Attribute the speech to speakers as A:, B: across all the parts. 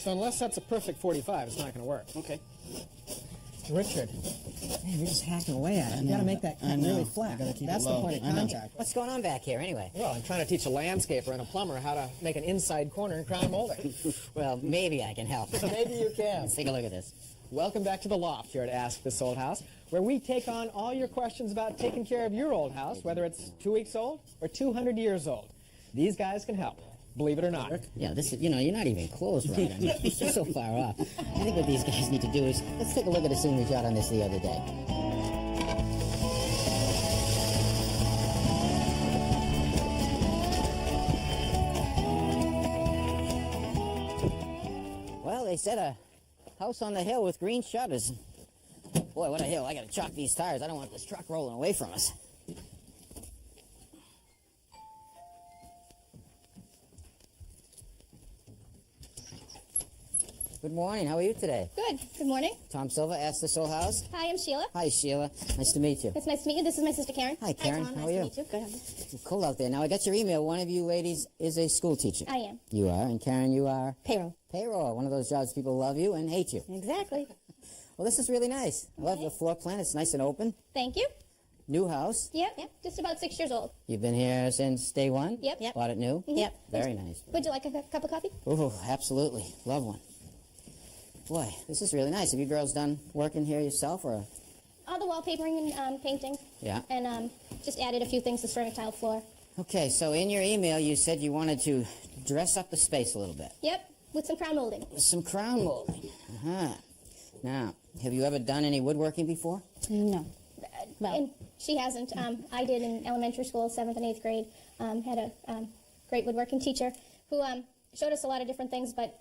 A: So unless that's a perfect 45, it's not going to work.
B: Okay.
A: Richard,
C: Man, you're just hacking away at it. You got to make that cut really flat. That's the point of contact.
D: What's going on back here, anyway?
A: well, I'm trying to teach a landscaper and a plumber how to make an inside corner in crown molding.
D: Well, maybe I can help.
A: Maybe you can.
D: Let's take a look at this.
A: Welcome back to the Loft here at Ask This Old House, where we take on all your questions about taking care of your old house, whether it's 2 weeks old or 200 years old. These guys can help, believe it or not.
D: Yeah, this is, you're not even close right. I mean, you're so far off. I think what these guys need to do is, let's take a look at the scene we shot on this the other day. Well, they said a house on the hill with green shutters. Boy, what a hill. I gotta chalk these tires. I don't want this truck rolling away from us. Good morning. How are you today?
E: Good. Good morning.
D: Tom Silva, Ask This Old House.
E: Hi, I'm Sheila.
D: Hi, Sheila. Nice to meet you.
E: It's nice to meet you. This is my sister Karen.
D: Hi, Karen.
E: Hi, Tom.
D: How
E: nice
D: are you?
E: to meet you. Good.
D: It's cold out there. Now, I got your email. One of you ladies is a school teacher.
E: I am.
D: You are. And Karen, you are?
E: Payroll.
D: Payroll. One of those jobs people love you and hate you.
E: Exactly.
D: Well, this is really nice. I love the floor plan. It's nice and open.
E: Thank you.
D: New house.
E: Yep. Yep. Just about 6 years old.
D: You've been here since day one?
E: Yep. Yep.
D: Bought it new?
E: Yep.
D: Very nice.
E: Would you like a cup of coffee?
D: Oh, absolutely. Love one. Boy, this is really nice. Have you girls done work in here yourself, or?
E: All the wallpapering and painting.
D: Yeah.
E: And just added a few things to ceramic tile floor.
D: Okay, so in your email you said you wanted to dress up the space a little bit.
E: Yep. With some crown molding.
D: With some crown molding. Uh-huh. Now, have you ever done any woodworking before?
E: No. Well, and she hasn't. I did in elementary school, 7th and 8th grade. Had a great woodworking teacher who showed us a lot of different things, but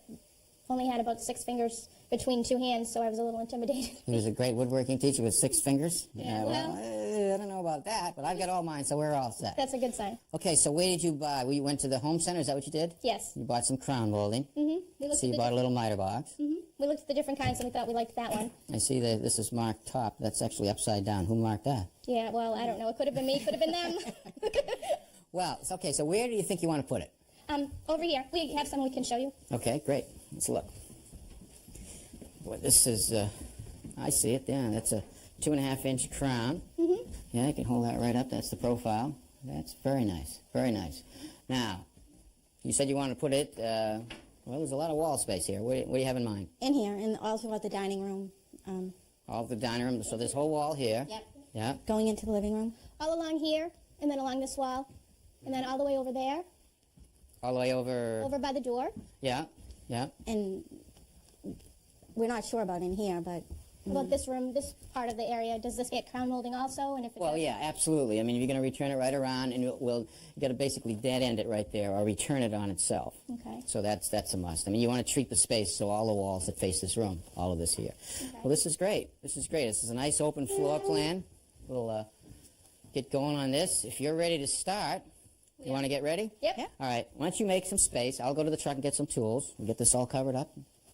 E: only had about 6 fingers between 2 hands, so I was a little intimidated.
D: He was a great woodworking teacher with 6 fingers?
E: Yeah,
D: well, I don't know about that, but I've got all mine, so we're all set.
E: That's a good sign.
D: Okay, so where did you buy? Well, you went to the home center, is that what you did?
E: Yes.
D: You bought some crown molding.
E: Mm-hmm.
D: So you bought a little miter box.
E: Mm-hmm. We looked at the different kinds, and we thought we liked that one.
D: I see that this is marked top. That's actually upside down. Who marked that?
E: Yeah, well, I don't know. It could have been me, could have been them.
D: Well, it's okay, so where do you think you want to put it?
E: Over here. We have some we can show you.
D: Okay, great. Let's look. Boy, this is, I see it, yeah, that's a 2.5-inch crown.
E: Mm-hmm.
D: Yeah, I can hold that right up. That's the profile. That's very nice, very nice. Now, you said you wanted to put it, well, there's a lot of wall space here. What do you have in mind?
F: In here, and also at the dining room.
D: All of the dining room, so this whole wall here.
E: Yep.
D: Yeah.
F: Going into the living room.
E: All along here, and then along this wall, and then all the way over there,
D: All the way over.
E: over by the door.
D: Yeah, yeah.
F: And we're not sure about in here, but
E: About this room, this part of the area. Does this get crown molding also? And if it
D: Well,
E: does,
D: yeah, absolutely. I mean, you're going to return it right around, and you got to basically dead end it right there, or return it on itself.
E: Okay.
D: So that's a must. I mean, you want to treat the space so all the walls that face this room, all of this here.
E: Okay.
D: Well, this is great. This is great. This is a nice open floor plan. We'll get going on this. If you're ready to start, you want to get ready?
E: Yep.
F: Yeah.
D: All right. Why don't you make some space? I'll go to the truck and get some tools. We'll get this all covered up.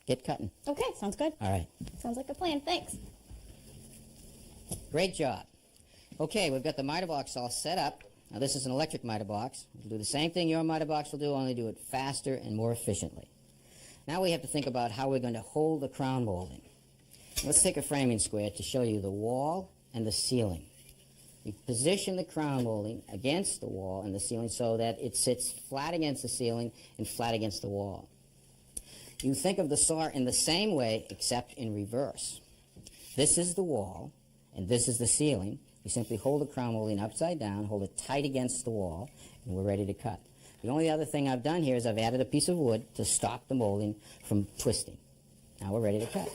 D: Get cutting.
E: Okay.
F: sounds good.
D: All right.
E: Sounds like a plan. Thanks.
D: Great job. Okay, we've got the miter box all set up. Now this is an electric miter box. We'll do the same thing your miter box will do, only do it faster and more efficiently. Now we have to think about how we're going to hold the crown molding. Let's take a framing square to show you the wall and the ceiling. We position the crown molding against the wall and the ceiling so that it sits flat against the ceiling and flat against the wall. You think of the saw in the same way, except in reverse. This is the wall, and this is the ceiling. We simply hold the crown molding upside down, hold it tight against the wall, and we're ready to cut. The only other thing I've done here is I've added a piece of wood to stop the molding from twisting. Now we're ready to cut.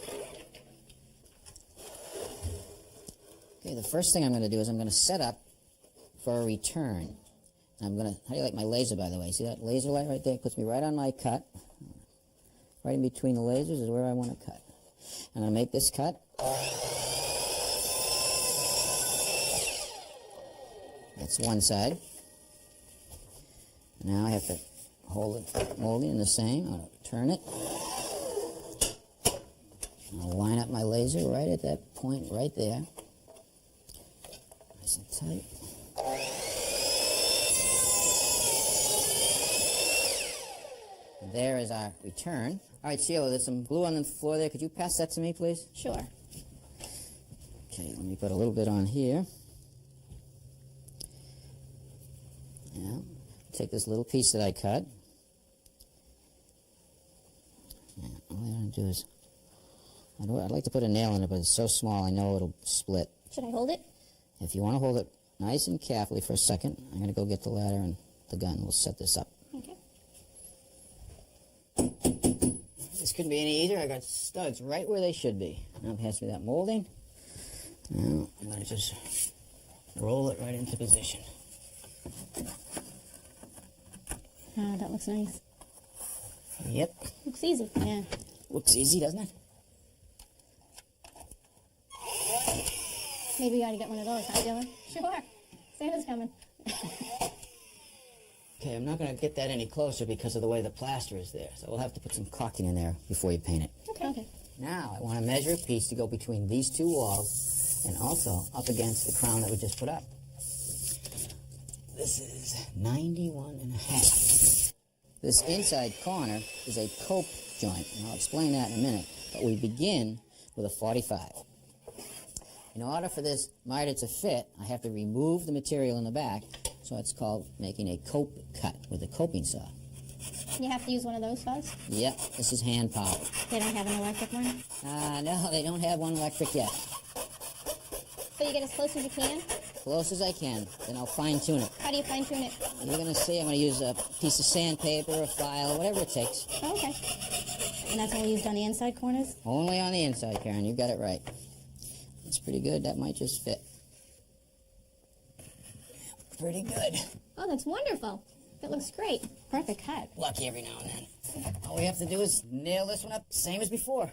D: Okay, the first thing I'm going to do is I'm going to set up for a return. I'm going to, how do you like my laser, by the way? See that laser light right there? It puts me right on my cut. Right in between the lasers is where I want to cut. I'm going to make this cut. That's one side. Now I have to hold it molding in the same. I'm going to turn it. I'll line up my laser right at that point right there. Nice and tight. And there is our return. All right, Sheila, there's some glue on the floor there. Could you pass that to me, please?
E: Sure.
D: Okay, let me put a little bit on here. Yeah. Take this little piece that I cut. Yeah, all I'm going to do is, I'd like to put a nail in it, but it's so small I know it'll split.
E: Should I hold it?
D: If you want to hold it nice and carefully for a second, I'm going to go get the ladder and the gun. We'll set this up.
E: Okay.
D: This couldn't be any easier. I got studs right where they should be. Now pass me that molding. Now I'm going to just roll it right into position.
F: Oh, that looks nice.
D: Yep.
E: Looks easy.
F: Yeah.
D: Looks easy, doesn't it?
E: Maybe you ought to get one of those, huh, Dylan? Sure. Santa's coming.
D: Okay, I'm not going to get that any closer because of the way the plaster is there. So we'll have to put some caulking in there before you paint it.
E: Okay.
D: Now I want to measure a piece to go between these two walls and also up against the crown that we just put up. This is 91.5. This inside corner is a cope joint, and I'll explain that in a minute. But we begin with a 45. In order for this miter to fit, I have to remove the material in the back, so it's called making a cope cut with a coping saw.
E: You have to use one of those saws?
D: Yep, this is hand powered.
F: They don't have an electric one?
D: No, they don't have one electric yet.
E: So you get as close as you can?
D: Close as I can, then I'll fine tune it.
E: How do you fine tune it?
D: You're going to see I'm going to use a piece of sandpaper, a file, whatever it takes.
E: Oh, okay.
F: And that's only used on the inside corners?
D: Only on the inside, Karen. You got it right. That's pretty good. That might just fit. Pretty good.
E: Oh, that's wonderful. That looks great.
F: Perfect cut.
D: Lucky every now and then. All we have to do is nail this one up, same as before.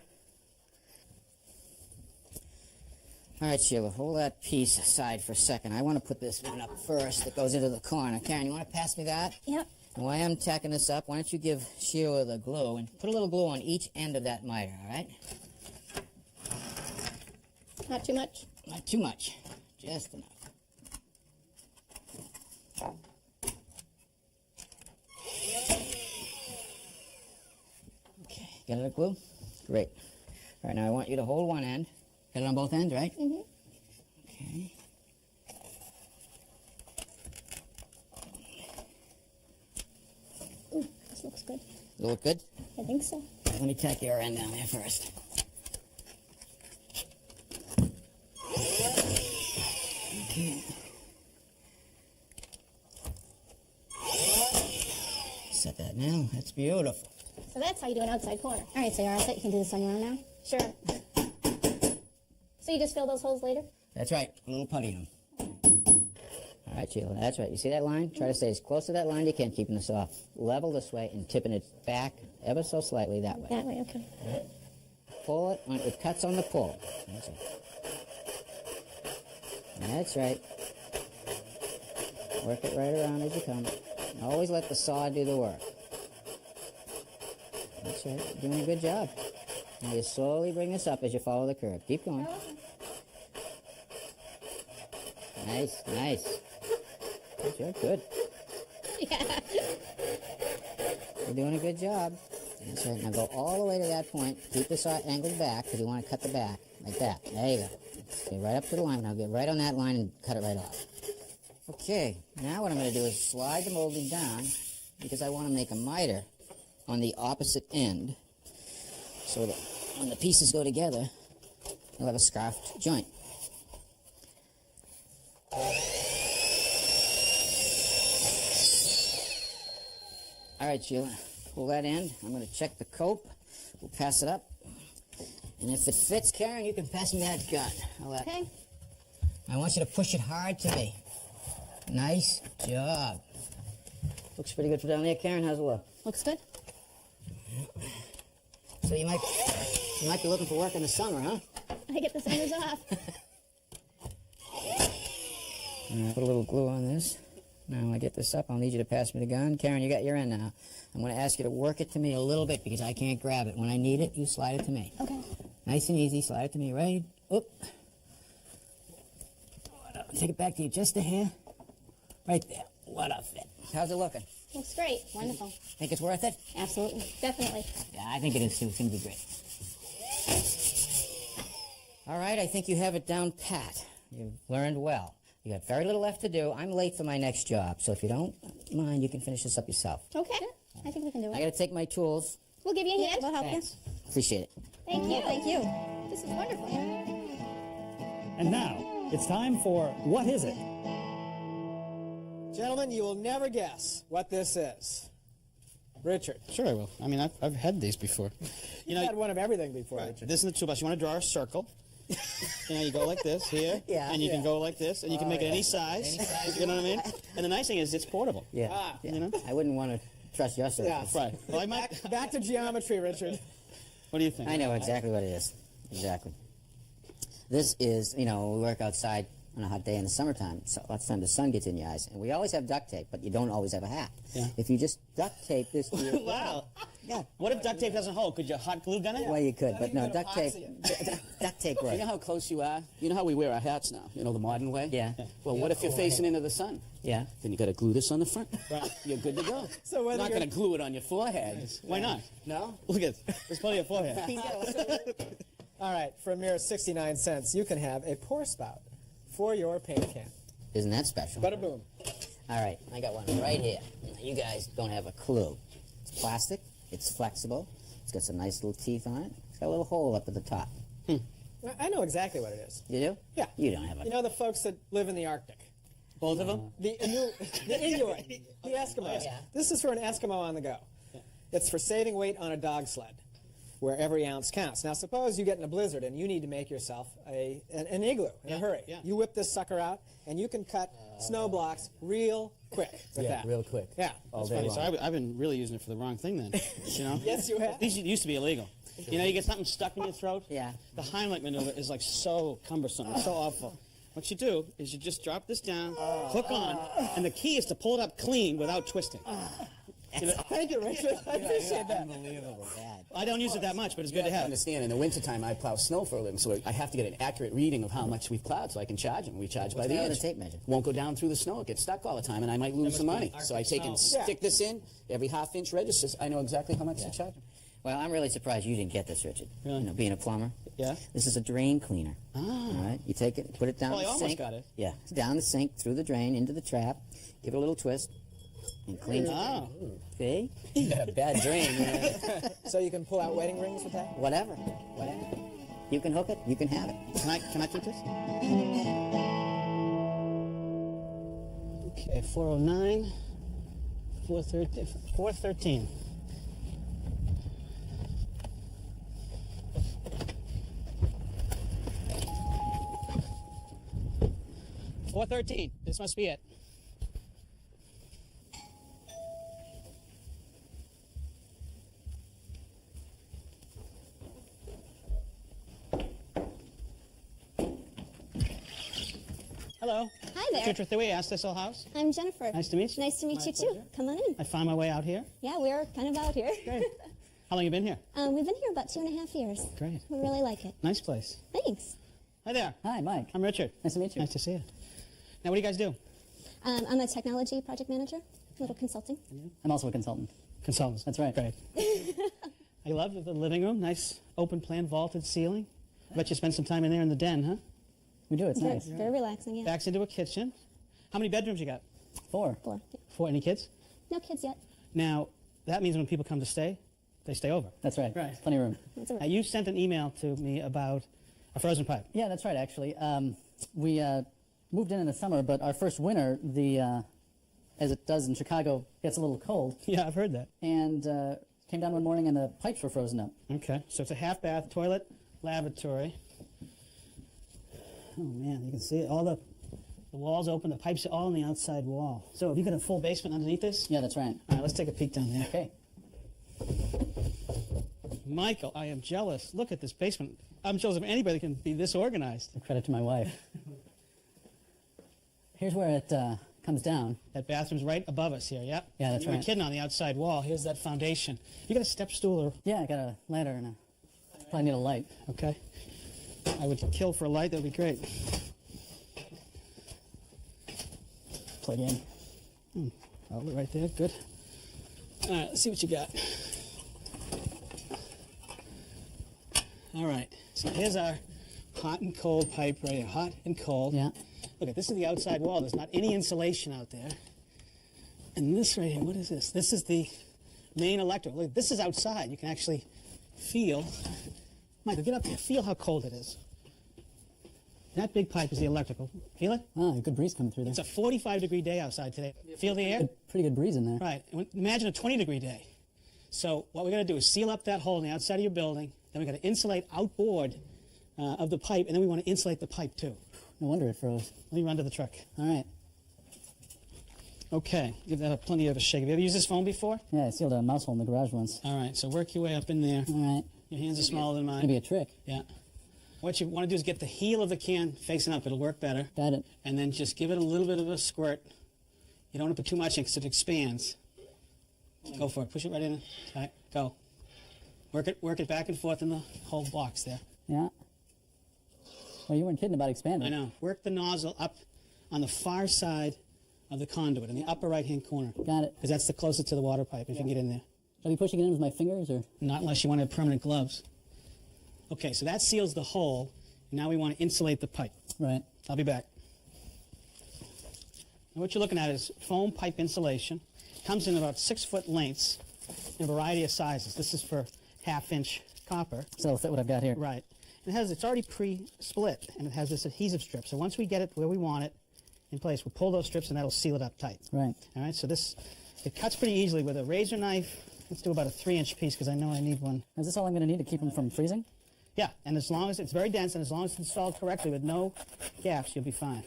D: All right, Sheila, hold that piece aside for a second. I want to put this one up first that goes into the corner. Karen, you want to pass me that?
E: Yep.
D: And while I'm tacking this up, why don't you give Sheila the glue and put a little glue on each end of that miter, all right?
E: Not too much?
D: Not too much. Just enough. Okay, got it, glue? Great. All right, now I want you to hold one end. Got it on both ends, right?
E: Mm-hmm.
D: Okay.
E: Ooh, this looks good.
D: Does it look good?
E: I think so.
D: Let me tack your end down there first. Okay. Set that now. That's beautiful.
E: So that's how you do an outside corner.
F: All right, so you're all set. You can do this on your own now?
E: Sure. So you just fill those holes later?
D: That's right. A little putty on. All right, Sheila. That's right. You see that line? Try to stay as close to that line as you can, keeping the saw level this way and tipping it back ever so slightly that way.
E: That way, okay.
D: Pull it. It cuts on the pull. That's right. That's right. Work it right around as you come. Always let the saw do the work. That's right. You're doing a good job. Now you slowly bring this up as you follow the curve. Keep going. Nice, nice. You're good.
E: Yeah.
D: You're doing a good job. That's right. Now go all the way to that point. Keep the saw angled back because you want to cut the back. Like that. There you go. Get right up to the line. Now get right on that line and cut it right off. Okay. Now what I'm going to do is slide the molding down because I want to make a miter on the opposite end so that when the pieces go together, you'll have a scarfed joint. All right, Sheila, pull that end. I'm going to check the cope. We'll pass it up. And if it fits, Karen, you can pass me that gun.
E: Okay.
D: I want you to push it hard to me. Nice job. Looks pretty good for down there, Karen. How's it look?
F: Looks good.
D: So you might be looking for work in the summer, huh?
E: I get the summers off.
D: Put a little glue on this. Now I get this up, I'll need you to pass me the gun. Karen, you got your end now. I'm going to ask you to work it to me a little bit because I can't grab it. When I need it, you slide it to me.
E: Okay.
D: Nice and easy. Slide it to me right. Oop. Take it back to you just a hair. Right there. What a fit. How's it looking?
E: Looks great.
F: Wonderful.
D: Think it's worth it?
F: Absolutely.
E: Definitely.
D: Yeah, I think it is too. It's going to be great. All right, I think you have it down pat. You've learned well. You got very little left to do. I'm late for my next job, so if you don't mind, you can finish this up yourself.
E: Okay.
F: I think we can do
D: I
F: it.
D: got to take my tools.
E: We'll give you a hand.
F: We'll help
D: Thanks. Appreciate it.
E: Thank you.
F: Thank you.
E: This is wonderful.
B: And now, it's time for What Is It?
A: Gentlemen, you will never guess what this is. Richard.
G: Sure, I will. I mean, I've had these before.
A: You've had one of everything before,
G: Right.
A: Richard.
G: This is the toolbox. You want to draw a circle. You go like this here,
D: Yeah.
G: and you can go like this, and you can make it any size. You know what I mean? And the nice thing is, it's portable.
D: Yeah.
G: You know?
D: I wouldn't want to trust your service.
G: Right. Well, I might.
A: Back to geometry, Richard.
G: What do you think?
D: I know exactly what it is. Exactly. This is, we work outside on a hot day in the summertime. So lots of time the sun gets in your eyes. And we always have duct tape, but you don't always have a hat.
G: Yeah.
D: If you just duct tape this to your
G: Wow.
D: Yeah.
G: What if duct tape doesn't hold? Could you hot glue gun it?
D: Well, you could, but no,
A: you could
D: duct tape.
A: epoxy
D: Duct tape
H: You
D: works.
H: know how close you are? You know how we wear our hats now? You know, the modern way?
D: Yeah.
H: Well, what if you're facing into the sun?
D: Yeah.
H: Then you got to glue this on the front.
G: Right.
H: You're good to go.
A: So whether
H: not
A: you're-
H: going to glue it on your forehead.
G: Why not?
H: No?
G: Look at this. There's plenty of forehead.
A: All right, for a mere 69 cents, you can have a pour spout for your paint can.
D: Isn't that special?
A: Bada boom.
D: All right, I got one right here. You guys don't have a clue. It's plastic. It's flexible. It's got some nice little teeth on it. It's got a little hole up at the top.
A: I know exactly what it is.
D: You do?
A: Yeah.
D: You don't have a...
A: You know the folks that live in the Arctic?
G: Both of them?
A: The Inuit, the Eskimos.
D: Yeah.
A: This is for an Eskimo on the go. It's for saving weight on a dog sled, where every ounce counts. Now, suppose you get in a blizzard and you need to make yourself an igloo in a hurry.
G: yeah.
A: You whip this sucker out, and you can cut snow blocks real quick with that.
D: real quick.
A: Yeah.
D: All
G: That's
D: day
G: funny.
D: long.
G: So I've been really using it for the wrong thing then. You know?
A: Yes, you have.
G: These used to be illegal. You know, you get something stuck in your throat.
D: Yeah.
G: The Heimlich maneuver is like so cumbersome. It's so awful. What you do is you just drop this down, hook on, and the key is to pull it up clean without twisting. You know,
A: Thank you, Richard. I appreciate that.
D: Unbelievable. Bad.
G: I don't use it that much, but it's good to
H: I
G: have.
H: understand. In the wintertime, I plow snow for a living, so I have to get an accurate reading of how much we've plowed so I can charge them. We charge by the
D: the
H: inch.
D: tape measure?
H: Won't go down through the snow. It gets stuck all the time, and I might lose some money. So I take and stick this in. Every half-inch registers. I know exactly how much to charge them.
D: Well, I'm really surprised you didn't get this, Richard.
G: Really?
D: Being a plumber.
G: Yeah?
D: This is a drain cleaner.
G: Ah.
D: All right? You take it, put it down
G: Well,
D: the
G: I almost
D: sink.
G: got it.
D: Yeah. Down the sink, through the drain, into the trap. Give it a little twist. And clean it.
G: Oh.
D: See? Yeah, bad drain.
A: So you can pull out wedding rings with that?
D: Whatever. Whatever. You can hook it, you can have it.
G: Can I take this? Okay, 409, 413, 413. $413. This must be it. Hello.
I: Hi there.
G: 223 Astor House.
I: I'm Jennifer.
G: Nice to meet you.
I: Nice to meet you too.
G: pleasure.
I: Come on in.
G: I found my way out here.
I: Yeah, we're kind of out here.
G: Great. How long you been here?
I: We've been here about 2.5 years.
G: Great.
I: We really like it.
G: Nice place.
I: Thanks.
G: Hi there.
D: Hi, Mike.
G: I'm Richard.
D: Nice to meet you.
G: Nice to see you. Now, what do you guys do?
I: I'm a technology project manager, a little consulting.
D: I'm also a consultant.
G: Consultants.
D: That's right.
G: Great. I love the living room. Nice open plan vaulted ceiling. Bet you spend some time in there in the den, huh?
D: We do. It's
I: Very,
D: nice.
I: very relaxing, yeah.
G: Backs into a kitchen. How many bedrooms you got?
D: 4.
I: 4.
G: 4. Any kids?
I: No kids yet.
G: Now, that means when people come to stay, they stay over.
D: That's right.
G: Right.
D: Plenty of room.
I: That's all
G: Now,
I: right.
G: you sent an email to me about a frozen pipe.
D: Yeah, that's right, actually. We moved in the summer, but our first winter, as it does in Chicago, gets a little cold.
G: Yeah, I've heard that.
D: And came down one morning and the pipes were frozen up.
G: Okay, so it's a half bath, toilet, lavatory. Oh man, you can see it. All the walls open, the pipes are all on the outside wall. So have you got a full basement underneath this?
D: Yeah, that's right.
G: All right, let's take a peek down there.
D: Okay.
G: Michael, I am jealous. Look at this basement. I'm jealous if anybody can be this organized.
D: Credit to my wife. Here's where it comes down.
G: That bathroom's right above us here, yep.
D: Yeah, that's
G: you were
D: right.
G: kidding on the outside wall. Here's that foundation. You got a step stool or,
D: Yeah, I got a ladder and probably need a light.
G: okay. I would kill for a light, that would be great.
D: Plug in.
G: Outlet right there, good. All right, let's see what you got. All right, so here's our hot and cold pipe right here. Hot and cold.
C: Yeah.
G: Look, this is the outside wall. There's not any insulation out there. And this right here, what is this? This is the main electrical. Look, this is outside. You can actually feel. Michael, get up here. Feel how cold it is. That big pipe is the electrical. Feel it?
C: Oh, a good breeze coming through there.
G: It's a 45-degree day outside today. Feel the air?
C: Pretty good breeze in there.
G: Right. Imagine a 20-degree day. So what we're going to do is seal up that hole on the outside of your building. Then we're going to insulate outboard of the pipe, and then we want to insulate the pipe too.
C: No wonder it froze.
G: Let me run to the truck.
C: All right.
G: Okay. Give that plenty of a shake. Have you ever used this foam before?
C: Yeah, I sealed a mouse hole in the garage once.
G: All right. So work your way up in there.
C: All right.
G: Your hands are smaller than mine.
C: Maybe a trick.
G: Yeah. What you want to do is get the heel of the can facing up. It'll work better.
C: Got it.
G: And then just give it a little bit of a squirt. You don't want to put too much in because it expands. Go for it. Push it right in. All right. Go. Work it back and forth in the whole box there.
C: Yeah. Well, you weren't kidding about expanding.
G: I know. Work the nozzle up on the far side of the conduit, in the upper right-hand corner.
C: Got it.
G: Because that's the closest to the water pipe, if you can get in there.
C: Should I be pushing it in with my fingers, or?
G: Not unless you want to have permanent gloves. Okay, so that seals the hole. Now we want to insulate the pipe.
C: Right.
G: I'll be back. Now what you're looking at is foam pipe insulation. Comes in about 6-foot lengths in a variety of sizes. This is for half-inch copper.
C: So it'll fit what I've got here.
G: Right. It's already pre-split, and it has this adhesive strip. So once we get it where we want it in place, we'll pull those strips, and that'll seal it up tight.
C: Right.
G: All right, so it cuts pretty easily with a razor knife. Let's do about a 3-inch piece, because I know I need one.
C: Is this all I'm going to need to keep them from freezing?
G: Yeah, and as long as it's very dense, and as long as it's installed correctly with no gaps, you'll be fine.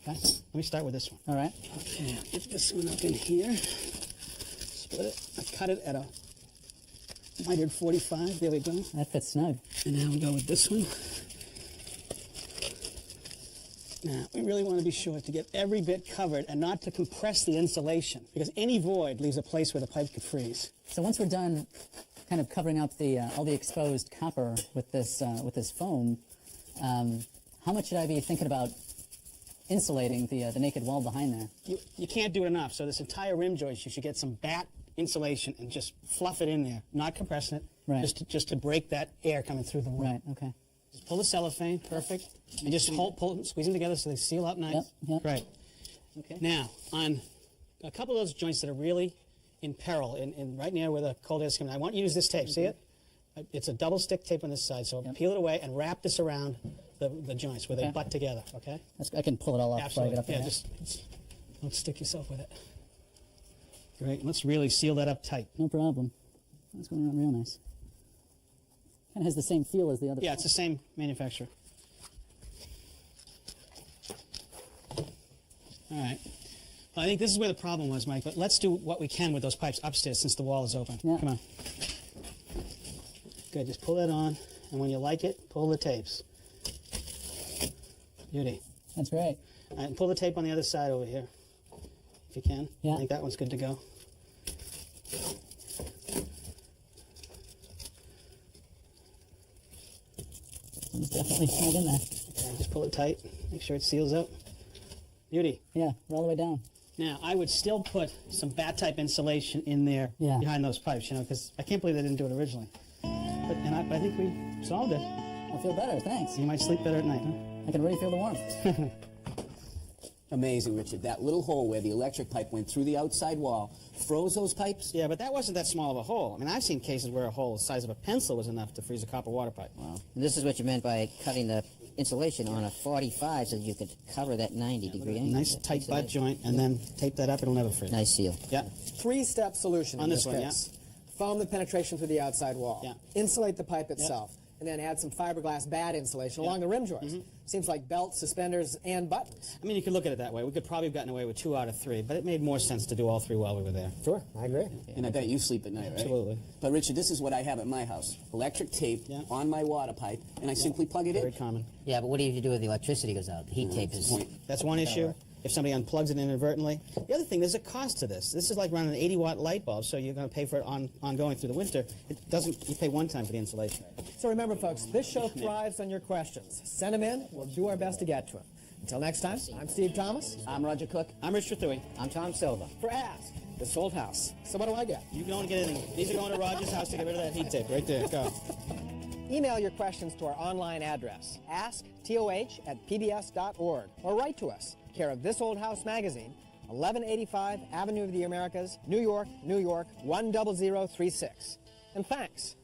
G: Okay, let me start with this one.
C: All right.
G: Okay, get this one up in here. Split it. I cut it at a mitered 45. There we go.
C: That fits snug.
G: And now we go with this one. Now, we really want to be sure to get every bit covered and not to compress the insulation, because any void leaves a place where the pipe could freeze.
C: So once we're done kind of covering up the all the exposed copper with this foam, how much should I be thinking about insulating the naked wall behind there?
G: You can't do it enough. So this entire rim joist, you should get some batt insulation and just fluff it in there, not compressing it,
C: right.
G: just to break that air coming through the wall.
C: Right. Okay.
G: Just pull the cellophane, perfect, and just squeeze them together so they seal up nice.
C: Yep.
G: Right.
C: Okay.
G: Now, on a couple of those joints that are really in peril, in right near where the cold air is coming, I want you to use this tape. See it? It's a double stick tape on this side, so peel it away and wrap this around the joints where they butt together. Okay.
C: I can pull it all off
G: Absolutely.
C: before I get up there.
G: Yeah, don't stick yourself with it. Great. Let's really seal that up tight.
C: No problem. That's going around real nice. Kind of has the same feel as the other.
G: Yeah, it's the same manufacturer. All right. Well, I think this is where the problem was, Mike, but let's do what we can with those pipes upstairs since the wall is open.
C: Yeah.
G: Come on. Good, just pull that on, and when you like it, pull the tapes. Beauty.
C: That's great.
G: All right, and pull the tape on the other side over here, if you can.
C: Yeah.
G: I think that one's good to go.
C: It's definitely snug in there.
G: Okay, just pull it tight. Make sure it seals up. Beauty.
C: Yeah, we're all the way down.
G: Now, I would still put some bat-type insulation in there behind those pipes, because I can't believe they didn't do it originally. But I think we solved it.
C: I feel better, thanks.
G: You might sleep better at night, huh?
C: I can really feel the warmth.
H: Amazing, Richard. That little hole where the electric pipe went through the outside wall froze those pipes?
G: Yeah, but that wasn't that small of a hole. I mean, I've seen cases where a hole the size of a pencil was enough to freeze a copper water pipe.
H: Wow.
D: And this is what you meant by cutting the insulation on a 45 so you could cover that 90-degree angle.
G: Nice tight butt joint, and then tape that up. It'll never freeze.
D: Nice seal.
G: Yeah.
A: 3-step solution
G: On
A: in
G: this one,
A: case. Foam the penetration through the outside wall.
G: Yeah.
A: Insulate the pipe itself. And then add some fiberglass bat insulation along the rim joist. Seems like belts, suspenders, and buttons.
G: I mean, you could look at it that way. We could probably have gotten away with 2 out of 3, but it made more sense to do all 3 while we were there.
A: Sure, I agree.
H: And I bet you sleep at night, right?
G: Absolutely.
H: But Richard, this is what I have at my house. Electric tape on my water pipe, and I simply plug it
G: Very
H: in.
G: common.
D: Yeah, but what do you do if the electricity goes out? The heat tape is...
G: That's one issue. If somebody unplugs it inadvertently. The other thing, there's a cost to this. This is like running an 80-watt light bulb, so you're going to pay for it ongoing through the winter. It doesn't. You pay one time for the insulation.
A: So remember, folks, this show thrives on your questions. Send them in. We'll do our best to get to them. Until next time, I'm Steve Thomas.
H: I'm Roger Cook.
G: I'm Rich Thrui.
D: I'm Tom Silva.
A: For Ask This Old House. So what do I get?
G: You don't get anything. These are going to Roger's house to get rid of that heat tape. Right there. Go.
A: Email your questions to our online address, asktoh@pbs.org, or write to us, care of This Old House magazine, 1185 Avenue of the Americas, New York, New York, 10036. And thanks.